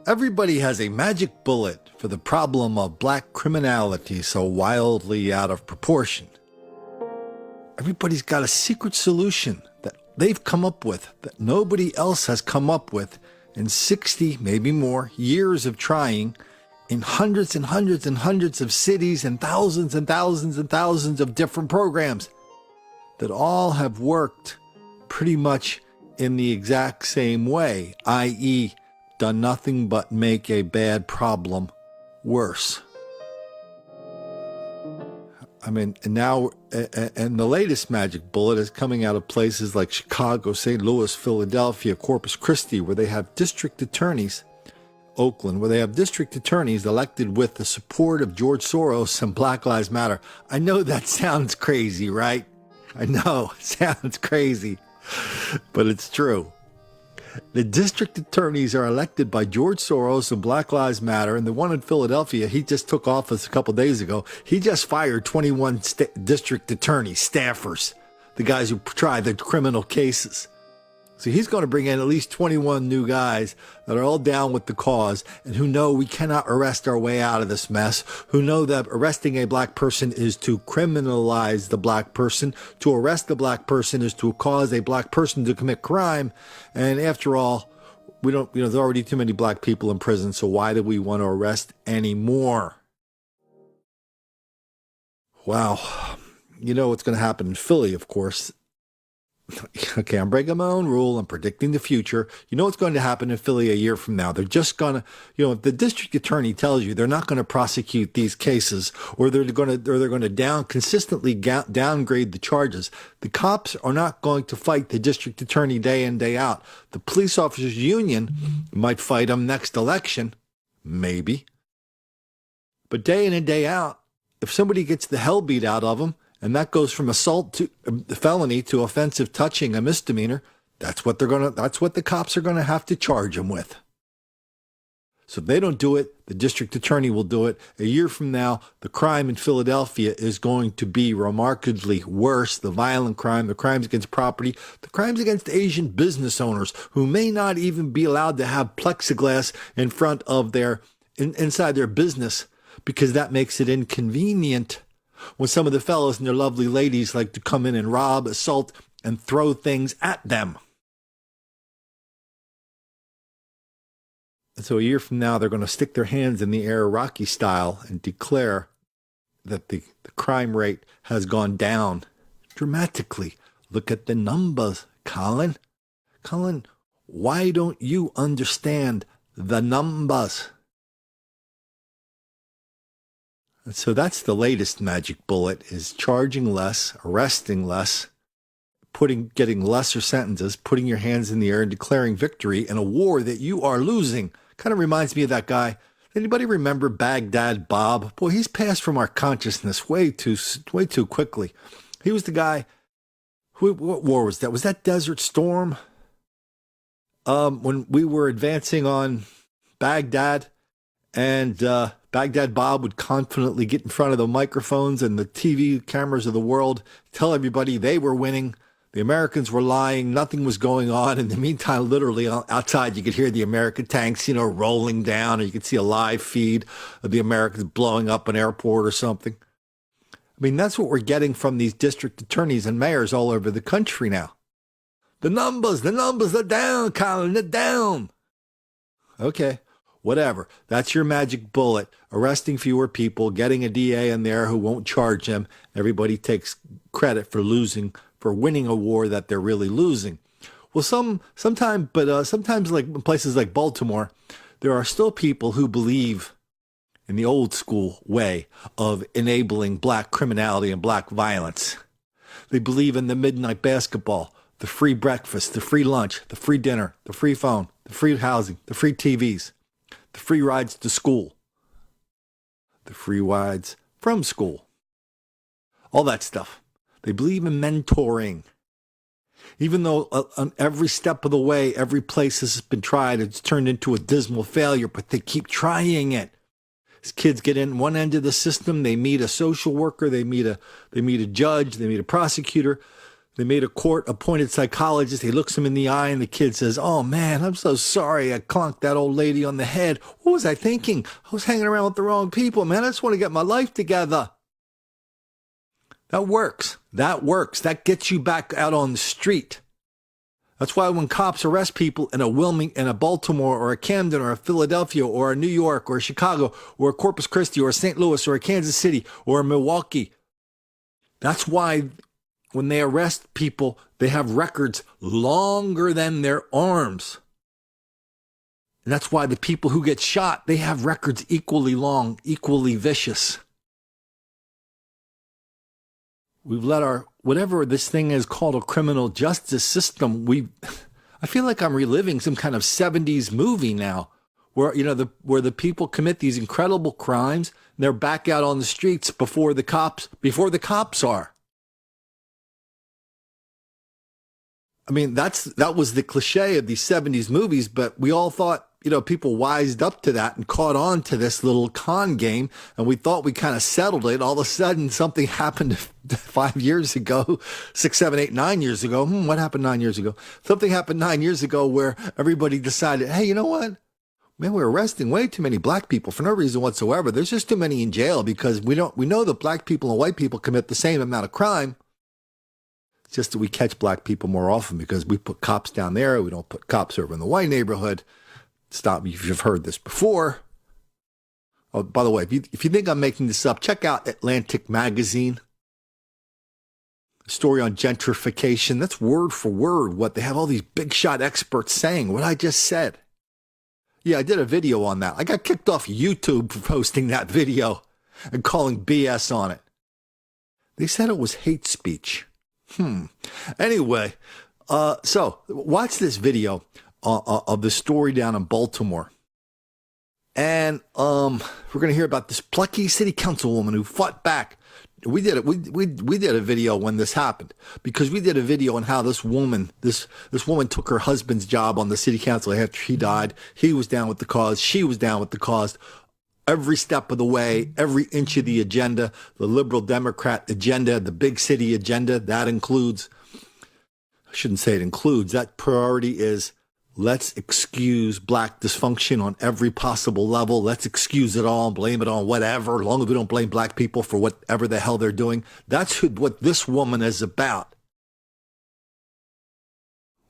Everybody has a magic bullet for the problem of black criminality so wildly out of proportion. Everybody's got a secret solution that they've come up with that nobody else has come up with in 60, maybe more, years of trying in hundreds and hundreds and hundreds of cities and thousands and thousands and thousands of different programs that all have worked pretty much in the exact same way, i.e., done nothing but make a bad problem worse. I mean, and now, and the latest magic bullet is coming out of places like Chicago, St. Louis, Philadelphia, Corpus Christi, where they have district attorneys, Oakland, where they have district attorneys elected with the support of George Soros and Black Lives Matter. I know that sounds crazy, right? I know, it sounds crazy, but it's true. The district attorneys are elected by George Soros and Black Lives Matter, and the one in Philadelphia, he just took office a couple days ago. He just fired 21 district attorneys, staffers, the guys who try the criminal cases. So he's going to bring in at least 21 new guys that are all down with the cause and who know we cannot arrest our way out of this mess, who know that arresting a black person is to criminalize the black person. To arrest the black person is to cause a black person to commit crime. And after all, we don't, there's already too many black people in prison, so why do we want to arrest any more? Wow. You know what's going to happen in Philly, of course. Okay, I'm breaking my own rule. I'm predicting the future. You know what's going to happen in Philly a year from now? They're just going to, if the district attorney tells you they're not going to prosecute these cases, or they're going to consistently downgrade the charges, the cops are not going to fight the district attorney day in, day out. The police officers union might fight them next election, maybe. But day in and day out, if somebody gets the hell beat out of them, and that goes from assault to felony to offensive touching, a misdemeanor, that's what the cops are going to have to charge them with. So if they don't do it, the district attorney will do it. A year from now, the crime in Philadelphia is going to be remarkably worse. The violent crime, the crimes against property, the crimes against Asian business owners who may not even be allowed to have plexiglass in front of inside their business because that makes it inconvenient. When some of the fellows and their lovely ladies like to come in and rob, assault, and throw things at them. And so a year from now, they're going to stick their hands in the air Rocky style and declare that the crime rate has gone down dramatically. Look at the numbers, Colin. Colin, why don't you understand the numbers? And so that's the latest magic bullet, is charging less, arresting less, getting lesser sentences, putting your hands in the air and declaring victory in a war that you are losing. Kind of reminds me of that guy. Anybody remember Baghdad Bob? Boy, he's passed from our consciousness way too quickly. He was the guy what war was that? Was that Desert Storm? When we were advancing on Baghdad, and Baghdad Bob would confidently get in front of the microphones and the TV cameras of the world, tell everybody they were winning, the Americans were lying, nothing was going on. In the meantime, literally outside, you could hear the American tanks, rolling down, or you could see a live feed of the Americans blowing up an airport or something. I mean, that's what we're getting from these district attorneys and mayors all over the country now. The numbers are down, Colin, they're down. Okay. Whatever. That's your magic bullet. Arresting fewer people, getting a DA in there who won't charge them. Everybody takes credit for winning a war that they're really losing. Well, sometimes like in places like Baltimore, there are still people who believe in the old school way of enabling black criminality and black violence. They believe in the midnight basketball, the free breakfast, the free lunch, the free dinner, the free phone, the free housing, the free TVs. The free rides to school, the free rides from school, all that stuff. They believe in mentoring. Even though on every step of the way, every place this has been tried, it's turned into a dismal failure, but they keep trying it. As kids get in one end of the system, they meet a social worker, they meet a judge, they meet a prosecutor. They made a court-appointed psychologist. He looks him in the eye, and the kid says, "Oh, man, I'm so sorry I conked that old lady on the head. What was I thinking? I was hanging around with the wrong people, man. I just want to get my life together." That works. That works. That gets you back out on the street. That's why when cops arrest people in a Baltimore or a Camden or a Philadelphia or a New York or a Chicago or a Corpus Christi or a St. Louis or a Kansas City or a Milwaukee, that's why when they arrest people, they have records longer than their arms. And that's why the people who get shot, they have records equally long, equally vicious. We've let whatever this thing is called a criminal justice system, I feel like I'm reliving some kind of 70s movie now where, where the people commit these incredible crimes and they're back out on the streets before the cops are. I mean, that was the cliche of these 70s movies, but we all thought, people wised up to that and caught on to this little con game, and we thought we kind of settled it. All of a sudden, something happened 5 years ago, 6, 7, 8, 9 years ago. What happened 9 years ago? Something happened 9 years ago where everybody decided, hey, you know what? Man, we're arresting way too many black people for no reason whatsoever. There's just too many in jail because we know that black people and white people commit the same amount of crime. It's just that we catch black people more often because we put cops down there. We don't put cops over in the white neighborhood. Stop me if you've heard this before. Oh, by the way, if you think I'm making this up, check out Atlantic Magazine. A story on gentrification. That's word for word what they have all these big shot experts saying, what I just said. Yeah, I did a video on that. I got kicked off YouTube for posting that video and calling BS on it. They said it was hate speech. Anyway, so watch this video of the story down in Baltimore. And we're going to hear about this plucky city councilwoman who fought back. We did it. We did a video when this happened because we did a video on how this woman took her husband's job on the city council after he died. He was down with the cause. She was down with the cause. Every step of the way, every inch of the agenda, the liberal Democrat agenda, the big city agenda, that includes, I shouldn't say it includes, that priority is let's excuse black dysfunction on every possible level. Let's excuse it all and blame it on whatever, as long as we don't blame black people for whatever the hell they're doing. That's what this woman is about.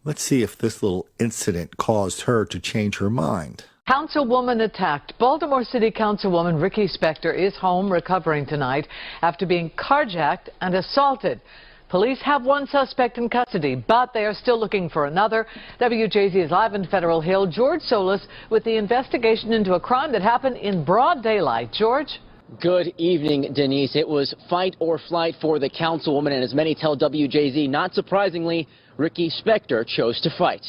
Let's see if this little incident caused her to change her mind. Councilwoman attacked. Baltimore City Councilwoman Ricky Spector is home recovering tonight after being carjacked and assaulted. Police have one suspect in custody, but they are still looking for another. WJZ is live in Federal Hill. George Solis with the investigation into a crime that happened in broad daylight. George? Good evening, Denise. It was fight or flight for the councilwoman, and as many tell WJZ, not surprisingly, Ricky Spector chose to fight.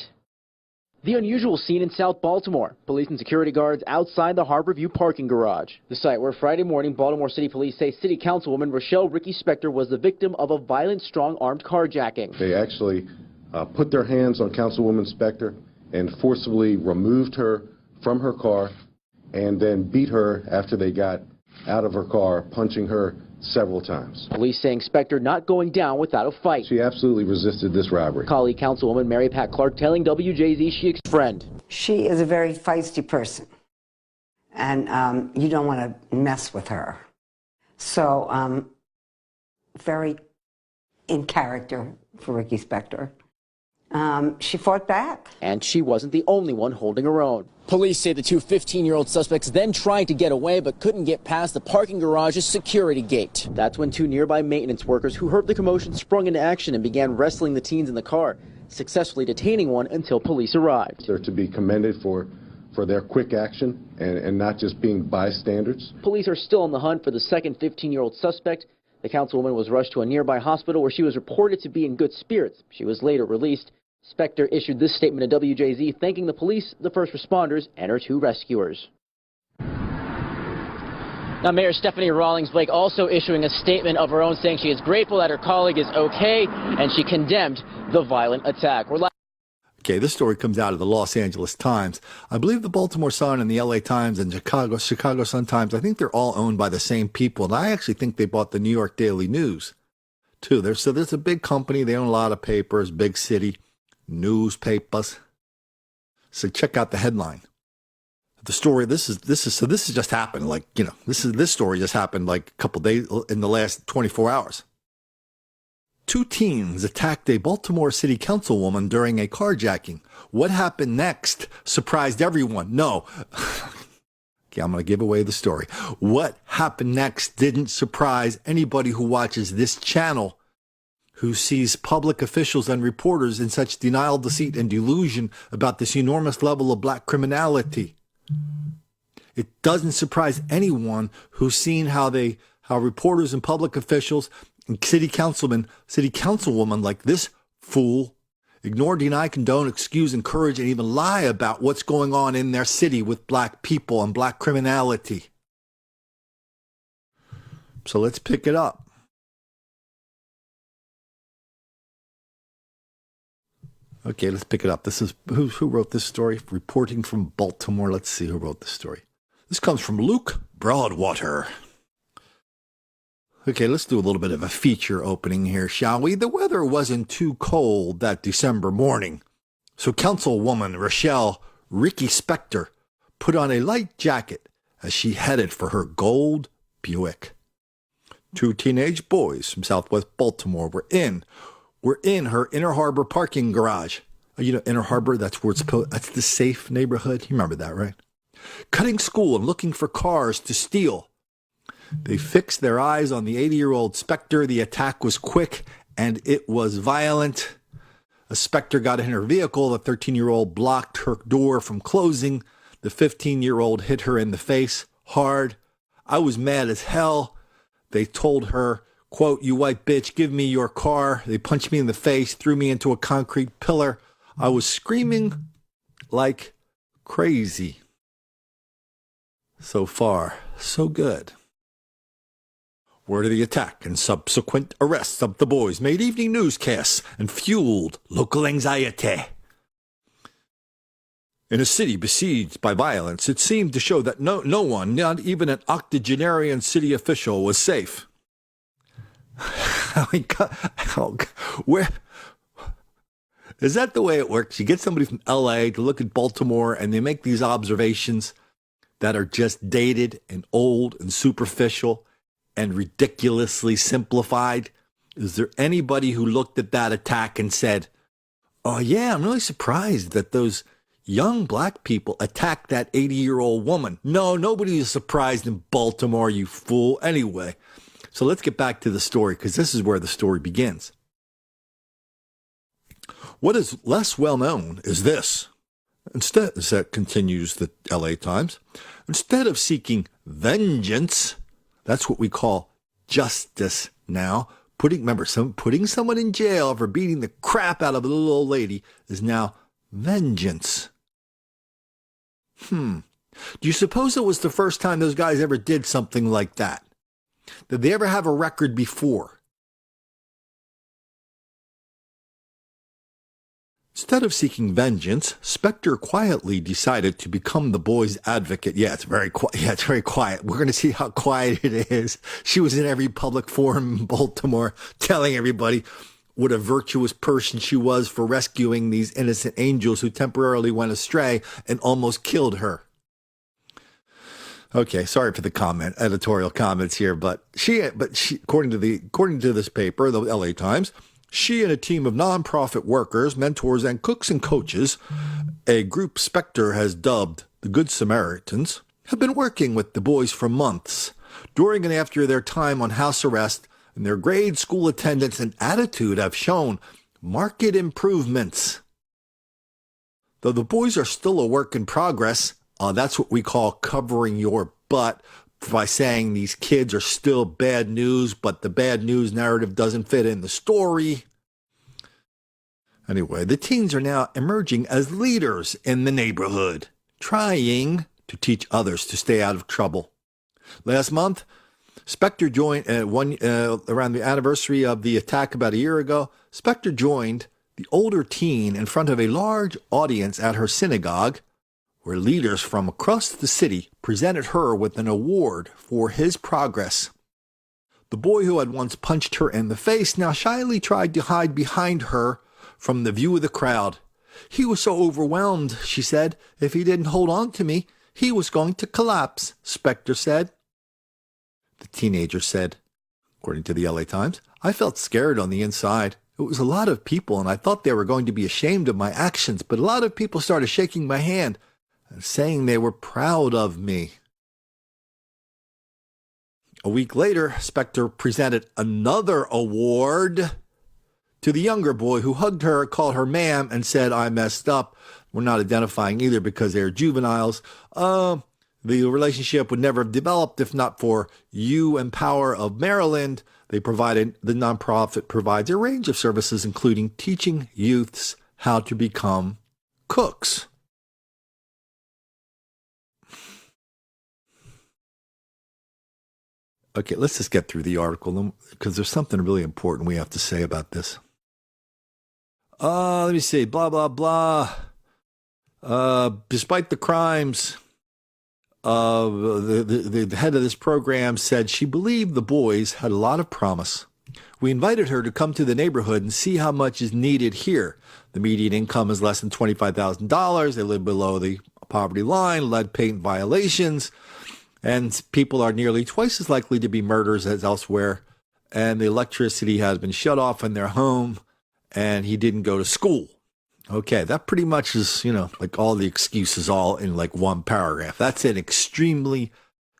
The unusual scene in South Baltimore. Police and security guards outside the Harborview parking garage. The site where Friday morning Baltimore City Police say City Councilwoman Rochelle Ricky Spector was the victim of a violent, strong-armed carjacking. They actually put their hands on Councilwoman Spector and forcibly removed her from her car and then beat her after they got out of her car, punching her several times. Police saying Spector not going down without a fight. She absolutely resisted this robbery. Colleague Councilwoman Mary Pat Clark telling WJZ she friend. She is a very feisty person, and you don't want to mess with her. So, very in character for Ricky Spector. She fought back. And she wasn't the only one holding her own. Police say the two 15-year-old suspects then tried to get away but couldn't get past the parking garage's security gate. That's when two nearby maintenance workers who heard the commotion sprung into action and began wrestling the teens in the car, successfully detaining one until police arrived. They're to be commended for their quick action and not just being bystanders. Police are still on the hunt for the second 15-year-old suspect. The councilwoman was rushed to a nearby hospital where she was reported to be in good spirits. She was later released. Spector issued this statement to WJZ, thanking the police, the first responders, and her two rescuers. Now, Mayor Stephanie Rawlings-Blake also issuing a statement of her own, saying she is grateful that her colleague is okay, and she condemned the violent attack. Okay, this story comes out of the Los Angeles Times. I believe the Baltimore Sun and the LA Times and Chicago Sun Times, I think they're all owned by the same people, and I actually think they bought the New York Daily News too. There's a big company. They own a lot of papers, big city, newspapers. So check out the headline. The story, this has just happened. Like, this story just happened like a couple days in the last 24 hours. 2 teens attacked a Baltimore City Councilwoman during a carjacking. What happened next surprised everyone. No. Okay, I'm going to give away the story. What happened next didn't surprise anybody who watches this channel, who sees public officials and reporters in such denial, deceit, and delusion about this enormous level of black criminality. It doesn't surprise anyone who's seen how reporters and public officials and city councilwomen like this fool ignore, deny, condone, excuse, encourage, and even lie about what's going on in their city with black people and black criminality. So let's pick it up. Okay, let's pick it up. This is who wrote this story? Reporting from Baltimore. Let's see who wrote this story. This comes from Luke Broadwater. Okay, let's do a little bit of a feature opening here, shall we? The weather wasn't too cold that December morning, so Councilwoman Rochelle Ricky Spector put on a light jacket as she headed for her gold Buick. 2 teenage boys from Southwest Baltimore were in her Inner Harbor parking garage. Inner Harbor, that's the safe neighborhood. You remember that, right? Cutting school and looking for cars to steal. They fixed their eyes on the 80-year-old Spector. The attack was quick and it was violent. A Spector got in her vehicle. The 13-year-old blocked her door from closing. The 15-year-old hit her in the face hard. I was mad as hell. They told her, quote, "You white bitch, give me your car." They punched me in the face, threw me into a concrete pillar. I was screaming like crazy. So far, so good. Word of the attack and subsequent arrests of the boys made evening newscasts and fueled local anxiety. In a city besieged by violence, it seemed to show that no one, not even an octogenarian city official, was safe. Where is that the way it works? You get somebody from LA to look at Baltimore and they make these observations that are just dated and old and superficial and ridiculously simplified. Is there anybody who looked at that attack and said, "Oh yeah, I'm really surprised that those young black people attacked that 80-year-old woman"? No, nobody is surprised in Baltimore, you fool. Anyway, so let's get back to the story, because this is where the story begins. What is less well known is this. Instead, that continues the LA Times, instead of seeking vengeance, that's what we call justice now. Putting someone in jail for beating the crap out of a little old lady is now vengeance. Do you suppose it was the first time those guys ever did something like that? Did they ever have a record before? Instead of seeking vengeance, Spector quietly decided to become the boys' advocate. Yeah, it's very quiet. We're going to see how quiet it is. She was in every public forum in Baltimore telling everybody what a virtuous person she was for rescuing these innocent angels who temporarily went astray and almost killed her. Okay, sorry for the editorial comments here, but she, according to this paper, the LA Times, she and a team of nonprofit workers, mentors, and cooks and coaches, a group Spector has dubbed the Good Samaritans, have been working with the boys for months. During and after their time on house arrest, and their grade, school attendance, and attitude have shown marked improvements. Though the boys are still a work in progress, that's what we call covering your butt, by saying these kids are still bad news, but the bad news narrative doesn't fit in the story. Anyway, the teens are now emerging as leaders in the neighborhood, trying to teach others to stay out of trouble. Last month, Spector joined, around the anniversary of the attack about a year ago, Spector joined the older teen in front of a large audience at her synagogue, where leaders from across the city presented her with an award for his progress. The boy who had once punched her in the face now shyly tried to hide behind her from the view of the crowd. He was so overwhelmed, she said, if he didn't hold on to me, he was going to collapse, Spector said. The teenager said, according to the LA Times, I felt scared on the inside. It was a lot of people, and I thought they were going to be ashamed of my actions, but a lot of people started shaking my hand and saying they were proud of me. A week later, Spector presented another award to the younger boy who hugged her, called her ma'am, and said, I messed up. We're not identifying either because they're juveniles. The relationship would never have developed if not for You Empower of Maryland. The nonprofit provides a range of services, including teaching youths how to become cooks. Okay, let's just get through the article because there's something really important we have to say about this. Let me see. Blah, blah, blah. Despite the crimes, the head of this program said she believed the boys had a lot of promise. We invited her to come to the neighborhood and see how much is needed here. The median income is less than $25,000. They live below the poverty line, lead paint violations, and people are nearly twice as likely to be murderers as elsewhere. And the electricity has been shut off in their home, and he didn't go to school. Okay, that pretty much is, like all the excuses all in like one paragraph. That's an extremely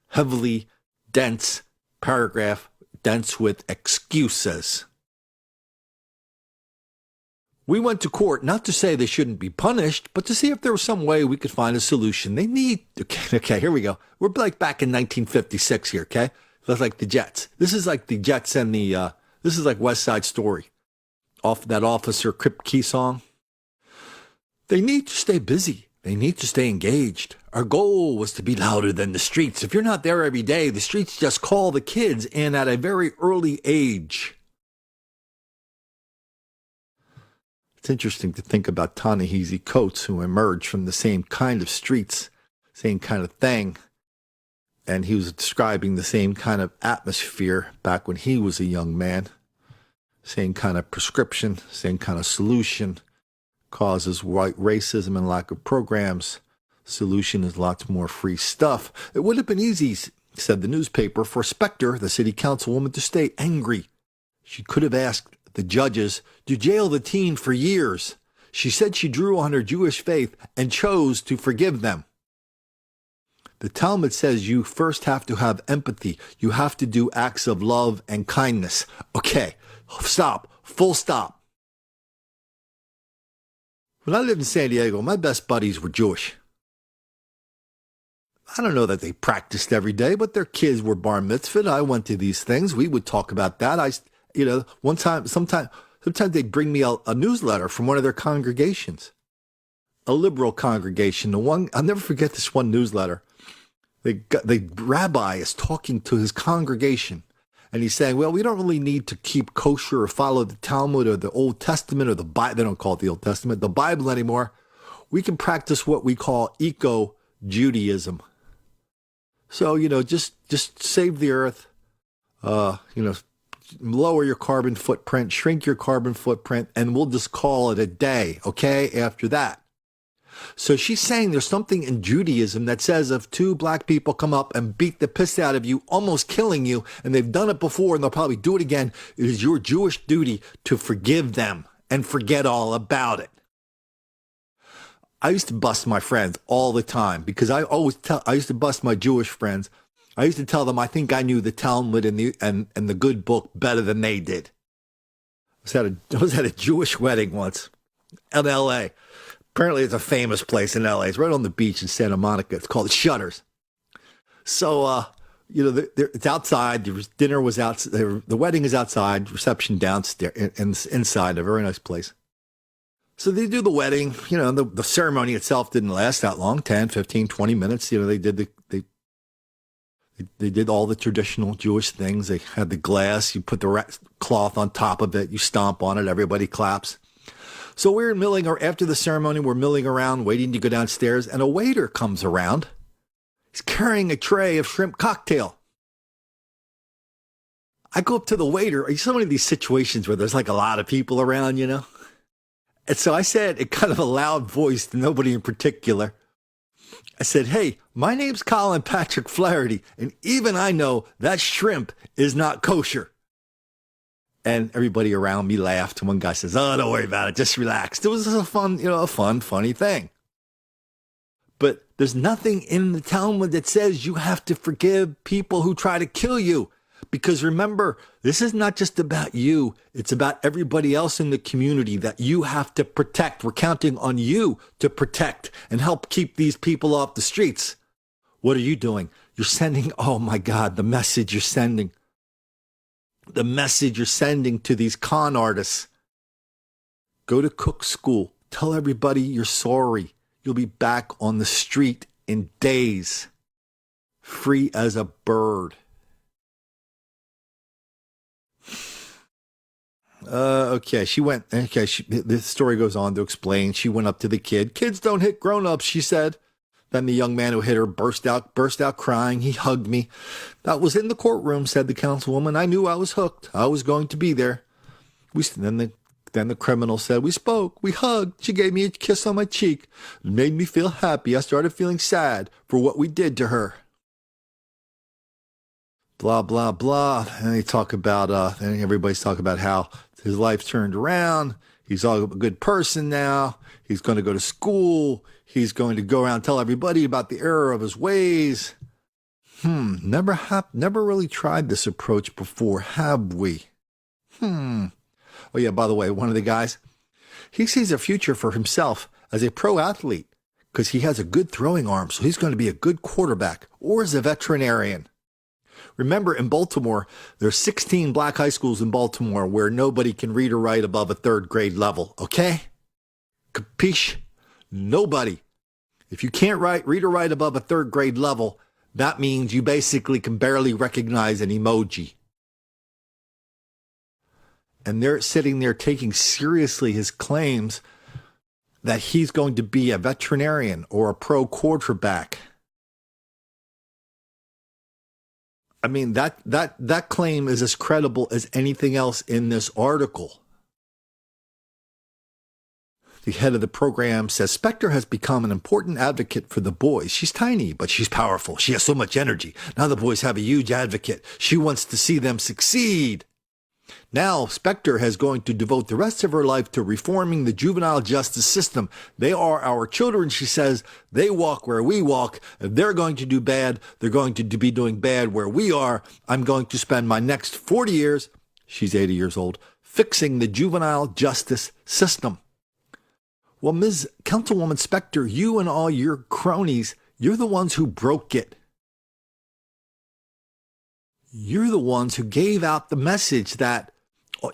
heavily dense paragraph, dense with excuses. We went to court not to say they shouldn't be punished, but to see if there was some way we could find a solution. They need, okay, here we go. We're like back in 1956 here, okay? That's like the Jets. This is like the Jets and this is like West Side Story. Off that Officer Kripke song. They need to stay busy. They need to stay engaged. Our goal was to be louder than the streets. If you're not there every day, the streets just call the kids in at a very early age. It's interesting to think about Ta-Nehisi Coates, who emerged from the same kind of streets, same kind of thing. And he was describing the same kind of atmosphere back when he was a young man. Same kind of prescription, same kind of solution. Causes white racism and lack of programs. Solution is lots more free stuff. It would have been easy, said the newspaper, for Spector, the city councilwoman, to stay angry. She could have asked the judges to jail the teen for years. She said she drew on her Jewish faith and chose to forgive them. The Talmud says you first have to have empathy. You have to do acts of love and kindness. Okay, stop. Full stop. When I lived in San Diego, my best buddies were Jewish. I don't know that they practiced every day, but their kids were bar mitzvahed. I went to these things. We would talk about that. One time, sometimes they'd bring me a newsletter from one of their congregations, a liberal congregation. I'll never forget this one newsletter. The rabbi is talking to his congregation, and he's saying, well, we don't really need to keep kosher or follow the Talmud or the Old Testament or the Bible. They don't call it the Old Testament, the Bible anymore. We can practice what we call eco-Judaism. So, just save the earth, lower your carbon footprint, shrink your carbon footprint, and we'll just call it a day, okay, after that. So she's saying there's something in Judaism that says if two black people come up and beat the piss out of you, almost killing you, and they've done it before and they'll probably do it again, it is your Jewish duty to forgive them and forget all about it. I used to bust my friends all the time because I used to bust my Jewish friends. I used to tell them I think I knew the Talmud and the good book better than they did. I was at a Jewish wedding once in L.A. Apparently it's a famous place in L.A. It's right on the beach in Santa Monica. It's called Shutters. So, it's outside. Dinner was outside. The wedding is outside. Reception downstairs and inside. A very nice place. So they do the wedding. The ceremony itself didn't last that long, 10, 15, 20 minutes. They did they did all the traditional Jewish things. They had the glass. You put the cloth on top of it. You stomp on it. Everybody claps. So after the ceremony, we're milling around, waiting to go downstairs, and a waiter comes around. He's carrying a tray of shrimp cocktail. I go up to the waiter. So many of these situations where there's like a lot of people around, you know? And so I said in kind of a loud voice to nobody in particular, I said, hey, my name's Colin Patrick Flaherty, and even I know that shrimp is not kosher. And everybody around me laughed. One guy says, oh, don't worry about it. Just relax. It was a funny thing. But there's nothing in the Talmud that says you have to forgive people who try to kill you. Because remember, this is not just about you. It's about everybody else in the community that you have to protect. We're counting on you to protect and help keep these people off the streets. What are you doing? You're sending, oh my God, the message you're sending. The message you're sending to these con artists. Go to cook school. Tell everybody you're sorry. You'll be back on the street in days. Free as a bird. The story goes on to explain. She went up to the kid. Kids don't hit grown-ups, she said. Then the young man who hit her burst out crying. He hugged me. That was in the courtroom, said the councilwoman. I knew I was hooked. I was going to be there. Then the criminal said, we spoke, we hugged. She gave me a kiss on my cheek. It made me feel happy. I started feeling sad for what we did to her. Blah, blah, blah. And they talk about, and everybody's talking about how his life's turned around. He's all a good person now. He's going to go to school. He's going to go around and tell everybody about the error of his ways. Never really tried this approach before, have we? Oh yeah, by the way, one of the guys, he sees a future for himself as a pro athlete because he has a good throwing arm, so he's going to be a good quarterback, or as a veterinarian. Remember, in Baltimore, there are 16 black high schools in Baltimore where nobody can read or write above a third grade level, okay? Capiche? Nobody. If you can't read or write above a third grade level, that means you basically can barely recognize an emoji. And they're sitting there taking seriously his claims that he's going to be a veterinarian or a pro quarterback. I mean, that claim is as credible as anything else in this article. The head of the program says Spector has become an important advocate for the boys. She's tiny, but she's powerful. She has so much energy. Now the boys have a huge advocate. She wants to see them succeed. Now, Spector is going to devote the rest of her life to reforming the juvenile justice system. They are our children, she says. They walk where we walk. If they're going to do bad, they're going to be doing bad where we are. I'm going to spend my next 40 years, she's 80 years old, fixing the juvenile justice system. Well, Ms. Councilwoman Spector, you and all your cronies, you're the ones who broke it. You're the ones who gave out the message that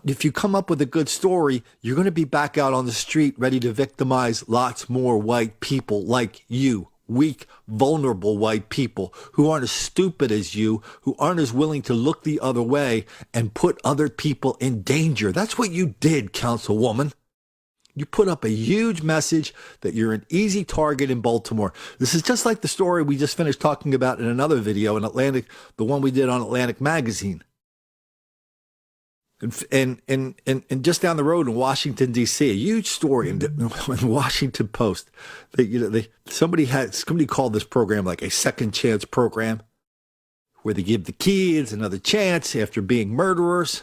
if you come up with a good story, you're going to be back out on the street ready to victimize lots more white people like you, weak, vulnerable white people who aren't as stupid as you, who aren't as willing to look the other way and put other people in danger. That's what you did, Councilwoman. You put up a huge message that you're an easy target in Baltimore. This is just like the story we just finished talking about in another video in Atlantic, the one we did on Atlantic Magazine. And just down the road in Washington, D.C., a huge story in the Washington Post. Somebody called this program like a second chance program, where they give the kids another chance after being murderers.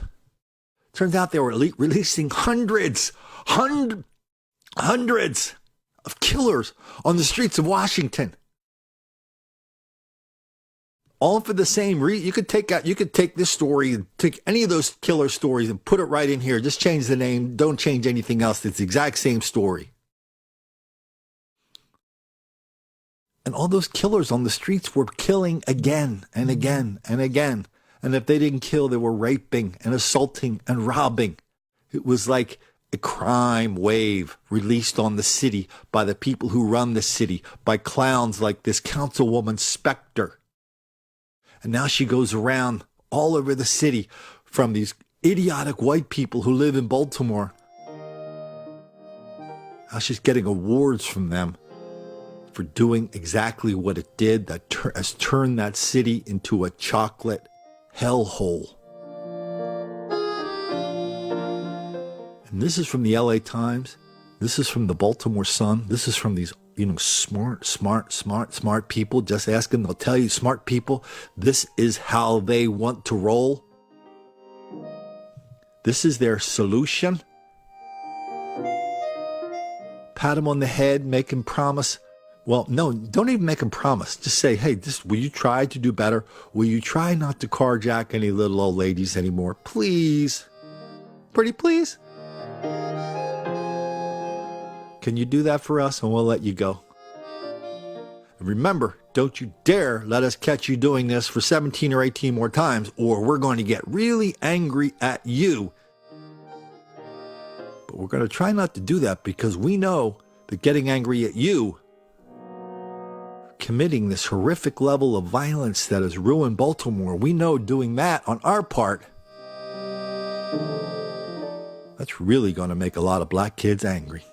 Turns out they were releasing hundreds of killers on the streets of Washington. All for the same reason. You could take this story, take any of those killer stories and put it right in here. Just change the name. Don't change anything else. It's the exact same story. And all those killers on the streets were killing again and again and again. And if they didn't kill, they were raping and assaulting and robbing. It was like a crime wave released on the city by the people who run the city, by clowns like this Councilwoman Spector. And now she goes around all over the city from these idiotic white people who live in Baltimore. Now she's getting awards from them for doing exactly what it did that has turned that city into a chocolate hellhole. And this is from the LA Times. This is from the Baltimore Sun. This is from these, smart people. Just ask them, they'll tell you, smart people, this is how they want to roll. This is their solution. Pat them on the head, make them promise. Well, no, don't even make them promise. Just say, hey, will you try to do better? Will you try not to carjack any little old ladies anymore? Please. Pretty please. Can you do that for us? And we'll let you go. And remember, don't you dare let us catch you doing this for 17 or 18 more times, or we're going to get really angry at you. But we're going to try not to do that, because we know that getting angry at you, committing this horrific level of violence that has ruined Baltimore, we know doing that on our part, that's really going to make a lot of black kids angry.